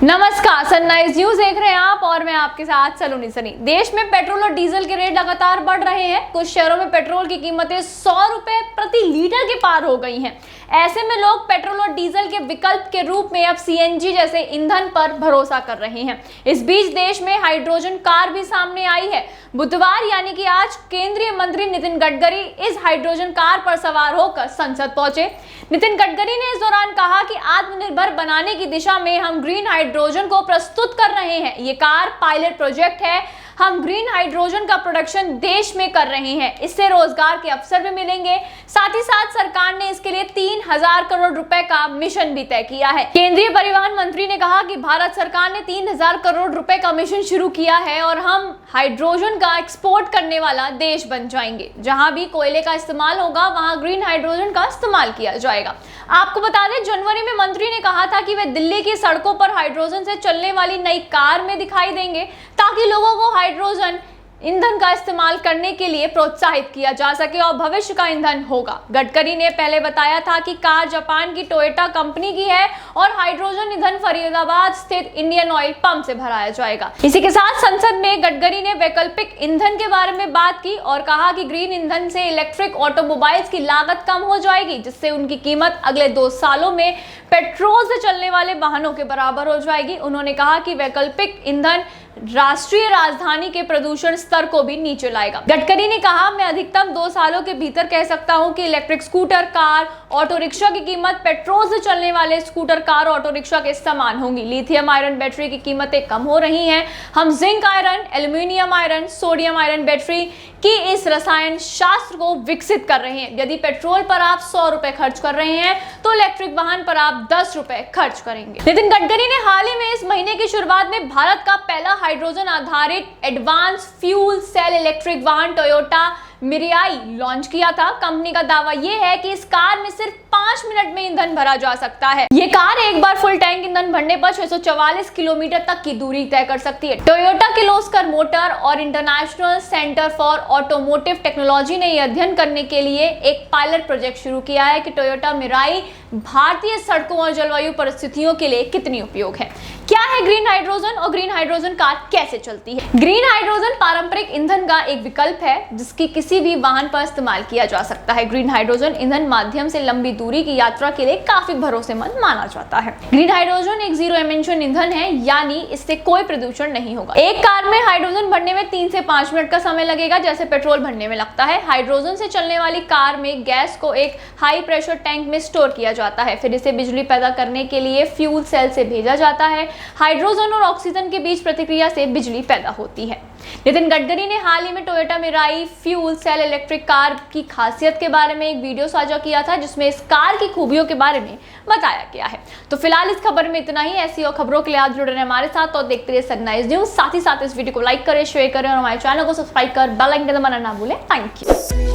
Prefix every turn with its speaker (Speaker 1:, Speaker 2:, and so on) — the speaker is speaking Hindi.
Speaker 1: नमस्कार, सनराइज न्यूज देख रहे हैं आप और मैं आपके साथ सलोनी सनी। देश में पेट्रोल और डीजल के रेट लगातार बढ़ रहे हैं। कुछ शहरों में पेट्रोल की कीमतें 100 रुपए प्रति लीटर के पार हो गई हैं। ऐसे में लोग पेट्रोल और डीजल के विकल्प के रूप में अब सीएनजी जैसे ईंधन पर भरोसा कर रहे हैं। इस बीच देश में हाइड्रोजन कार भी सामने आई है। बुधवार यानी कि आज केंद्रीय मंत्री नितिन गडकरी इस हाइड्रोजन कार पर सवार होकर संसद पहुंचे। नितिन गडकरी ने इस दौरान कहा कि आत्मनिर्भर बनाने की दिशा में हम ग्रीन हाइड्रोजन को प्रस्तुत कर रहे हैं। ये कार पायलट प्रोजेक्ट है। हम ग्रीन हाइड्रोजन का प्रोडक्शन देश में कर रहे हैं। इससे रोजगार के अवसर भी मिलेंगे। साथ ही साथ सरकार ने इसके लिए 3000 करोड़ रुपए का मिशन भी तय किया है। केंद्रीय परिवहन मंत्री ने कहा कि भारत सरकार ने 3000 करोड़ रुपए का मिशन शुरू किया है और हम हाइड्रोजन का एक्सपोर्ट करने वाला देश बन जाएंगे। जहां भी कोयले का इस्तेमाल होगा वहां ग्रीन हाइड्रोजन का इस्तेमाल किया जाएगा। आपको बता दें, जनवरी में मंत्री ने कहा था कि वे दिल्ली की सड़कों पर हाइड्रोजन से चलने वाली नई कार में दिखाई देंगे ताकि लोगों को हाइड्रोजन ईंधन का इस्तेमाल करने के लिए प्रोत्साहित किया जा सके और भविष्य का ईंधन होगा। गडकरी ने पहले बताया था कि कार जापान की टोयोटा कंपनी की है और हाइड्रोजन ईंधन फरीदाबाद स्थित इंडियन ऑयल पंप से भराया जाएगा। इसी के साथ संसद में गडकरी ने वैकल्पिक ईंधन के बारे में बात की और कहा कि ग्रीन ईंधन से इलेक्ट्रिक ऑटोमोबाइल्स की लागत कम हो जाएगी, जिससे उनकी कीमत अगले 2 सालों में पेट्रोल से चलने वाले वाहनों के बराबर हो जाएगी। उन्होंने कहा कि वैकल्पिक ईंधन राष्ट्रीय राजधानी के प्रदूषण स्तर को भी नीचे लाएगा। गडकरी ने कहा, मैं अधिकतम 2 सालों के भीतर कह सकता हूं कि electric scooter, car, auto rickshaw की कीमत पेट्रोल से चलने वाले स्कूटर, कार, ऑटो रिक्शा के समान होंगी। लिथियम आयरन बैटरी की कीमतें कम हो रही हैं। हम zinc iron, aluminium iron, sodium iron battery की इस रसायन शास्त्र को विकसित कर रहे हैं। यदि पेट्रोल पर आप 100 रुपए खर्च कर रहे हैं तो इलेक्ट्रिक वाहन पर आप 10 रुपए खर्च करेंगे। नितिन गडकरी ने हाल ही में इस महीने की शुरुआत में भारत का पहला हाइड्रोजन आधारित एडवांस फ्यूल सेल इलेक्ट्रिक वाहन टोयोटा मिराई लॉन्च किया था। कंपनी का दावा यह है कि इस कार में सिर्फ 5 मिनट में ईंधन भरा जा सकता है। ये कार एक बार फुल टैंक ईंधन भरने पर 644 किलोमीटर तक की दूरी तय कर सकती है। टोयोटा किर्लोस्कर मोटर और international centre for automotive technology ने यह अध्ययन करने के लिए एक पायलट प्रोजेक्ट शुरू किया है कि टोयोटा मिराई भारतीय सड़कों और जलवायु परिस्थितियों के लिए कितनी उपयोग है। क्या है ग्रीन हाइड्रोजन और ग्रीन हाइड्रोजन कार कैसे चलती है? ग्रीन हाइड्रोजन पारंपरिक ईंधन का एक विकल्प है जिसकी किसी भी वाहन पर इस्तेमाल किया जा सकता है। ग्रीन हाइड्रोजन ईंधन माध्यम से लंबी दूरी की यात्रा के लिए काफी भरोसेमंद माना जाता है। ग्रीन हाइड्रोजन एक जीरो एमिशन ईंधन है, यानी इससे कोई प्रदूषण नहीं होगा। एक कार में हाइड्रोजन भरने में 3 से 5 मिनट का समय लगेगा, जैसे पेट्रोल भरने में लगता है। हाइड्रोजन से चलने वाली कार में गैस को एक हाई प्रेशर टैंक में स्टोर किया जाता है, फिर इसे बिजली पैदा करने के लिए फ्यूल सेल से भेजा जाता है। हाइड्रोजन और ऑक्सीजन के बीच प्रतिक्रिया से बिजली पैदा होती है। नितिन गडकरी ने हाल ही में Toyota Mirai fuel cell electric car की खासियत के बारे में एक वीडियो साझा किया था, जिसमें इस कार की खूबियों के बारे में बताया गया है। तो फिलहाल इस खबर में इतना ही। ऐसी और खबरों के लिए आप जुड़े रहें हमारे साथ और देखते रहिए सनराइज न्यूज। साथ ही साथ इस वीडियो को लाइक करें, शेयर करें और हमारे चैनल को सब्सक्राइब कर बेल आइकन दबाना ना भूलें। Thank you.